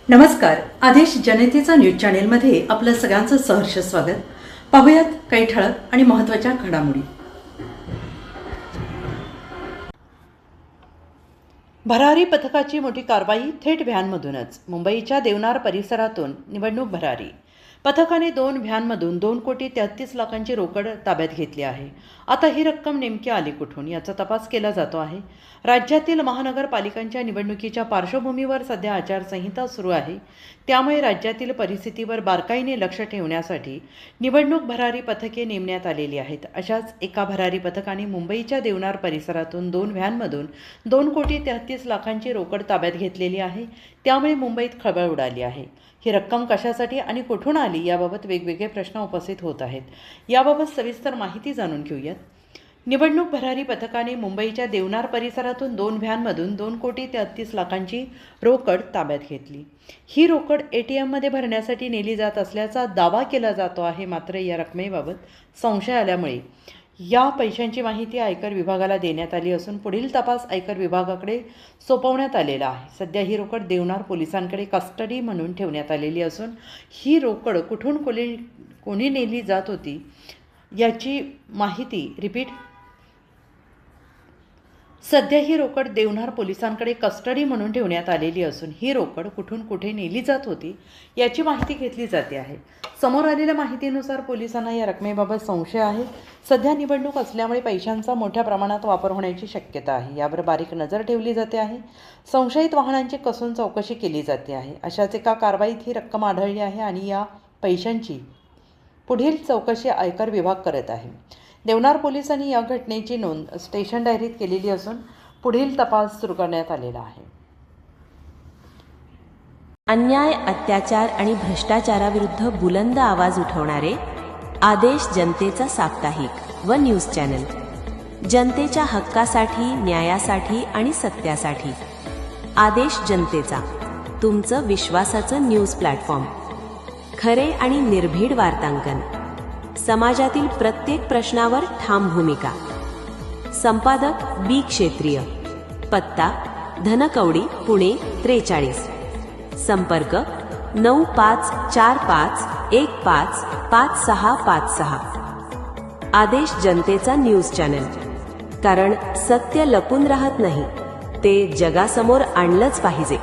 नमस्कार. आदेश जनतेचा न्यूज चॅनेलमध्ये आपलं सगळ्यांचं सहर्ष स्वागत. पाहूयात काही ठळक आणि महत्त्वाच्या घडामोडी. भरारी पथकाची मोठी कारवाई थेट व्हॅनमधूनच. मुंबईच्या देवनार परिसरातून निवडणूक भरारी पथकाने 2 व्हॅनमधून 2,33,00,000ची रोकड ताब्यात घेतली आहे. आता ही रक्कम नेमकी आली कुठून याचा तपास केला जातो आहे. राज्यातील महानगरपालिकांच्या निवडणुकीच्या पार्श्वभूमीवर सध्या आचारसंहिता सुरू आहे. त्यामुळे राज्यातील परिस्थितीवर बारकाईने लक्ष ठेवण्यासाठी निवडणूक भरारी पथके नेमण्यात आलेली आहेत. अशाच एका भरारी पथकाने मुंबईच्या देवनार परिसरातून 2 व्हॅनमधून 2,33,00,000ची रोकड ताब्यात घेतलेली आहे. त्यामुळे मुंबईत खळबळ उडाली आहे. ही रक्कम कशासाठी आणि कुठून आली याबाबत वेगवेगळे प्रश्न उपस्थित होत आहेत. याबाबत सविस्तर माहिती जाणून घेऊयात. निवडणूक भरारी पथकाने मुंबईच्या देवनार परिसरातून 2 व्हॅनमधून 2,33,00,000ची रोकड ताब्यात घेतली. ही रोकड ATMमध्ये भरण्यासाठी नेली जात असल्याचा दावा केला जातो आहे. मात्र या रकमेबाबत संशय आल्यामुळे या पैशांची माहिती आयकर विभागाला देण्यात आली असून पुढील तपास आयकर विभागाकडे सोपवण्यात आलेला आहे. सध्या ही रोकड देवनार पोलिसांकडे कस्टडी म्हणून ठेवण्यात आलेली असून ही रोकड कुठून कोणी नेली जात होती याची माहिती सध्या ही रोकड देवनार पोलिसांकडे कस्टडी म्हणून ठेवण्यात आलेली असून ही रोकड कुठून कुठे नेली जात होती याची माहिती घेतली जाते आहे. समोर आलेल्या माहितीनुसार पोलिसांना या रकमेबाबत संशय आहे. सध्या निवडणूक असल्यामुळे पैशांचा मोठ्या प्रमाणात वापर होण्याची शक्यता आहे. यावर बारीक नजर ठेवली जाते आहे. संशयित वाहनांची कसून चौकशी केली जाते आहे. अशाच एका कारवाईत ही रक्कम आढळली आहे आणि या पैशांची पुढील चौकशी आयकर विभाग करत आहे. देवनार पोलिसांनी या घटनेची नोंद स्टेशन डायरीत केलेली असून पुढील तपास सुरू करण्यात आलेला आहे. अन्याय, अत्याचार आणि भ्रष्टाचाराविरुद्ध बुलंद आवाज उठवणारे आदेश जनतेचा साप्ताहिक व न्यूज चॅनल. जनतेच्या हक्कासाठी, न्यायासाठी आणि सत्यासाठी आदेश जनतेचा, तुमचं विश्वासाचं न्यूज प्लॅटफॉर्म. खरे आणि निर्भीड वार्तांकन, समाजातील प्रत्येक प्रश्नावर ठाम भूमिका. संपादक बी क्षेत्रीय. पत्ता धनकवडी, पुणे 43. संपर्क 9545155656. आदेश जनतेचा न्यूज चॅनल, कारण सत्य लपून राहत नाही, ते जगासमोर आणलंच पाहिजे.